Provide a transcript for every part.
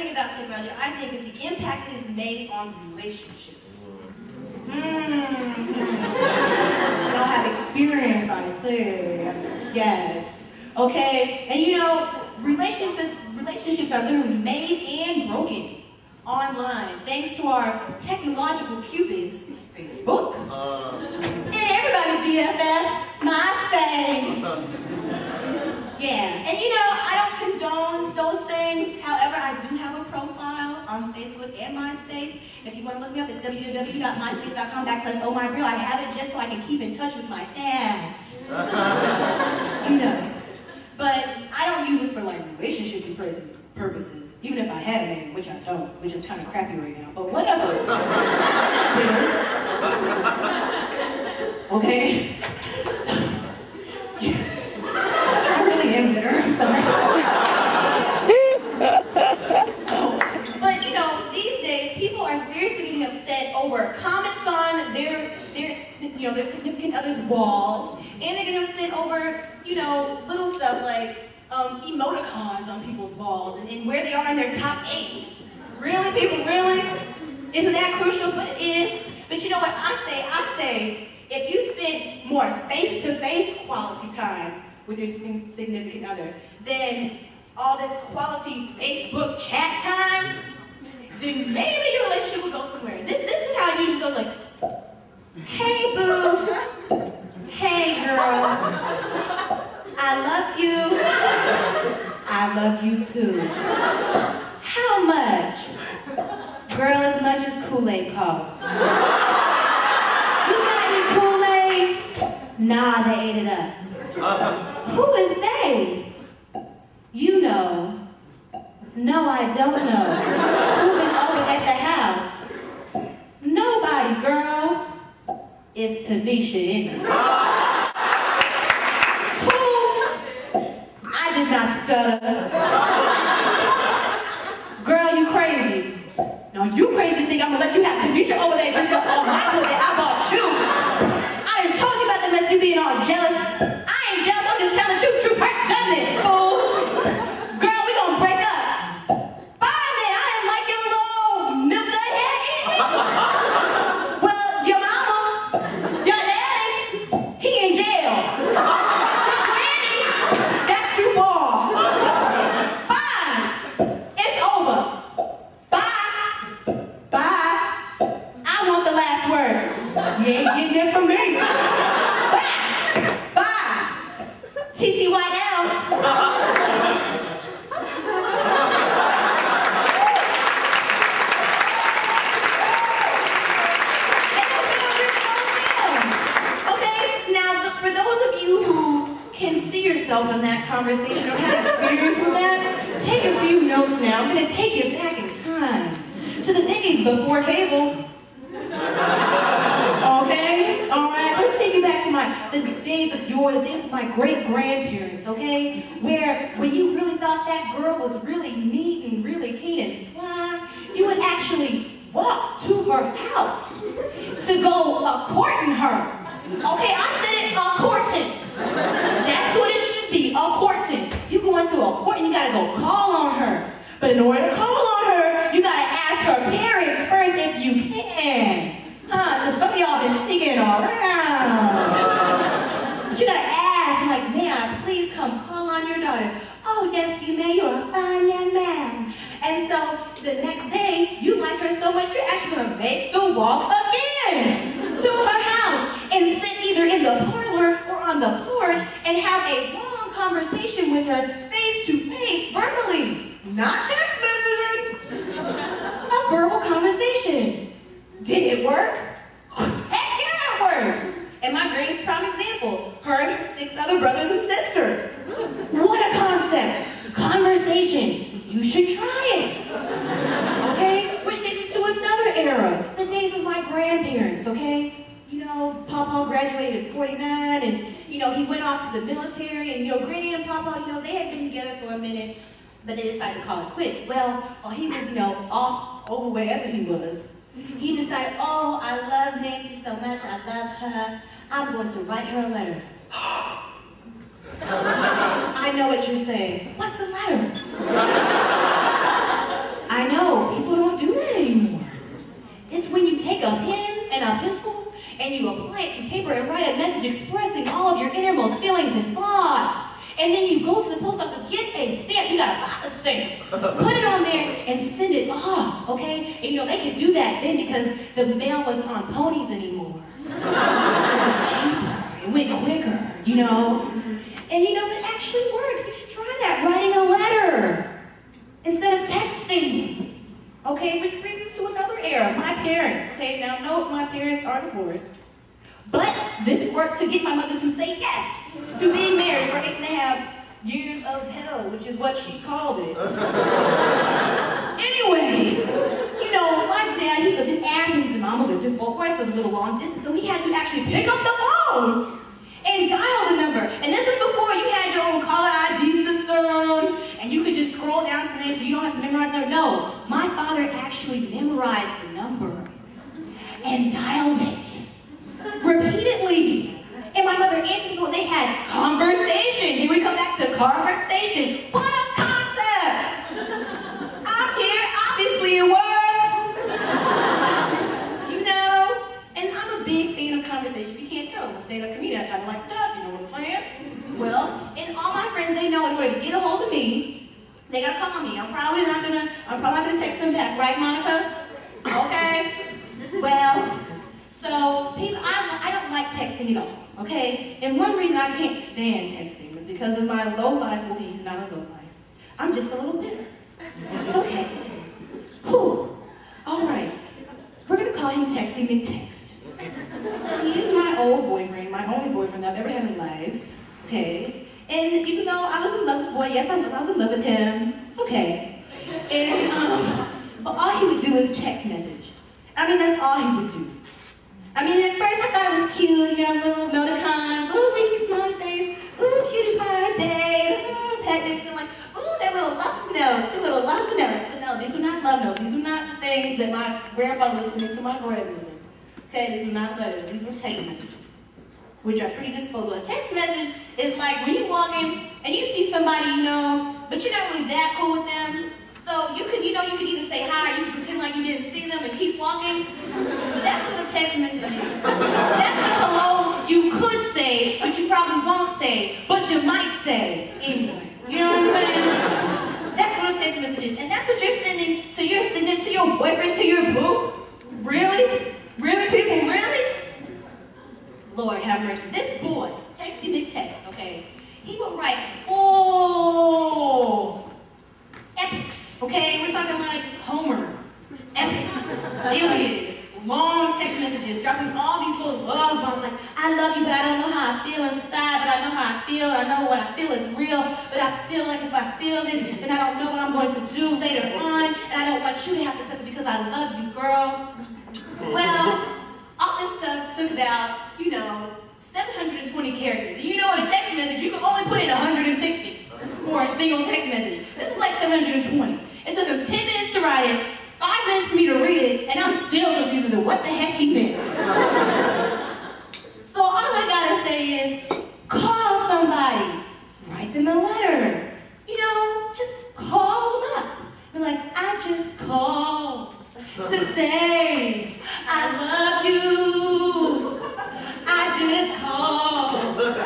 thing about technology, I think, is the impact it has made on relationships. Y'all have experience, I see. Yes. Okay? And you know, relationships are literally made and broken online thanks to our technological cupids, Facebook, and everybody's BFF, MySpace. Yeah, and you know, I don't condone those things. However, I do have a profile on Facebook and MySpace. If you want to look me up, it's www.myspace.com/ohmygirl. I have it just so I can keep in touch with my fans. You know. But I don't use it for like relationship purposes, even if I had a name, which I don't, which is kind of crappy right now. But whatever. I'm not bitter. Okay? I really am bitter, I'm sorry. But you know, these days people are seriously getting upset over comments on their significant other's walls, and they're getting upset over, you know, little stuff like emoticons on people's walls and where they are in their top 8. Really, people, really? Isn't that crucial? But it is. But you know what I say, if you spend more face-to-face quality time with your significant other than all this quality Facebook chat time, then maybe your relationship will go somewhere. This is how it usually goes, like, hey boo, hey girl, I love you, I love you too. How much? Girl, as much as Kool-Aid costs. You got any Kool-Aid? Nah, they ate it up. Who is they? You know. No, I don't know. Who been over at the house? Nobody, girl. It's Tanisha, isn't it? Who? I did not stutter. Girl, you crazy. No, you crazy think I'm gonna let you have Tanisha over there drinking up all my clothes that I bought you. I done told you about the mess you being all jealous. I ain't jealous, I'm just telling the truth. True person done it, fool. Girl, we gonna break up. Fine then, I didn't like your little milk dud head either. Well, your mama, your daddy, he in jail. Your granny, that's too far. Fine, it's over. Bye. Bye. I want the last word. You ain't getting it from me. Bye. Bye. TTYL. Yourself in that conversation or had experience with that, take a few notes now. I'm going to take you back in time to the days before cable. Okay? Alright, let's take you back to the days of my great-grandparents, okay? Where when you really thought that girl was really neat and really clean and fly, you would actually walk to her house to go a-courting her. Okay, I said it, a-courting. That's what it should be, a-courting. You go into a court and you gotta go call on her. But in order to call on her, you gotta ask her parents first if you can. Because some of y'all been sneaking around. But you gotta ask, you're like, may I please come call on your daughter? Oh, yes, you may, you're a fine young man. And so, the next day, you like her so much, you're actually gonna make the walk again to her house and sit either in the parlor or on the porch and have a long conversation with her face to face, verbally. Not text messaging. A verbal conversation. Did it work? Heck yeah, it worked. And my greatest prime example, her and her 6 other brothers and sisters. What a concept. Conversation. You should try it. Okay? Which takes us to another era. The days of my grandparents, okay? You know, Papa graduated at 49 and, you know, he went off to the military and, you know, Granny and Papa, you know, they had been together for a minute, but they decided to call it quits. Well, while he was, you know, off over wherever he was, he decided, oh, I love Nancy so much, I love her, I'm going to write her a letter. I know what you're saying. What's a letter? I Put it on there and send it off, okay? And you know, they could do that then because the mail wasn't on ponies anymore. It was cheaper, it went quicker, you know? And you know, it actually works. You should try that, writing a letter instead of texting. Okay, which brings us to another era, my parents. Okay, now no, my parents are divorced. But this worked to get my mother to say yes to being married for 8.5 years of hell, which is what she called it. Anyway, you know, my dad, he lived in Athens and Mama lived in Fort Worth, so it was a little long distance, so he had to actually pick up the phone and dial the number. And this is before you had your own caller ID system, and you could just scroll down to the name so you don't have to memorize the number. No, my father actually memorized the number and dialed it repeatedly. And my mother answered the phone. They had conversation. Here we come back to conversation. What a concept! I'm here, obviously it works. You know? And I'm a big fan of conversation. If you can't tell, I'm a stand-up comedian. I kind of like to talk, you know what I'm saying? Well, and all my friends, they know in order to get a hold of me, they gotta call me. I'm probably not gonna text them back, right, Monica? Okay? Well, so people, I don't like texting at all. Okay? And one reason I can't stand texting is because of my low life. Okay, he's not a low life. I'm just a little bitter. It's okay. Whew. All right. We're gonna call him Texty McText. He is my old boyfriend, my only boyfriend that I've ever had in life. Okay? And even though I was in love with the boy, yes, I was in love with him. It's okay. And but all he would do is text message. I mean, that's all he would do. I mean, at first I thought it was cute, you know, little emoticons, ooh, winky smiley face, ooh, cutie pie, babe, ooh, pet mix, and like, ooh, that little love note, the little love notes. But no, these were not love notes. These were not the things that my grandfather was sending to my grandmother. Okay, these were not letters. These were text messages, which are pretty disposable. A text message is like when you walk in and you see somebody you know, but you're not really that cool with them. So you can either say hi, or you can pretend like you didn't see them and keep walking. That's what a text message is. That's the hello you could say, but you probably won't say, but you might say anyway. You know what I'm saying? That's what a text message is. And that's what you're sending to your boyfriend, to your boo? Really? Really, people? Really? Lord have mercy. This boy, Texty McText, okay, he would write, epics, okay? We're talking like Homer, epics, Iliad, long text messages, dropping all these little love bombs like, I love you, but I don't know how I feel inside, but I know how I feel, I know what I feel is real, but I feel like if I feel this, then I don't know what I'm going to do later on, and I don't want you to have to suffer because I love you, girl. Well, all this stuff took about, 720 characters. And you know, in a text message, you can only put in 160 for a single text message. This is like 720. It took him 10 minutes to write it, 5 minutes for me to read it, and I'm still confused as to what the heck he meant. So all I gotta say is, call somebody. Write them a letter. Just call them up. Be like, I just called to say I love you. I just called to say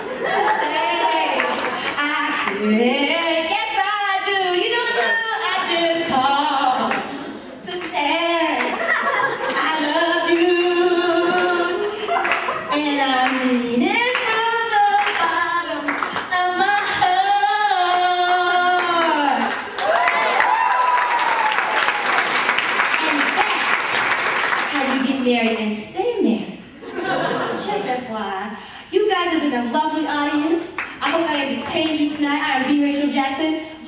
I care. Yes, I do. You know the deal. I just called to say I love you, and I mean it from the bottom of my heart. And that's how you get married and stay married. Just FYI, you guys have been a lovely audience. I hope I entertained you tonight. I am B. Rachel Jackson.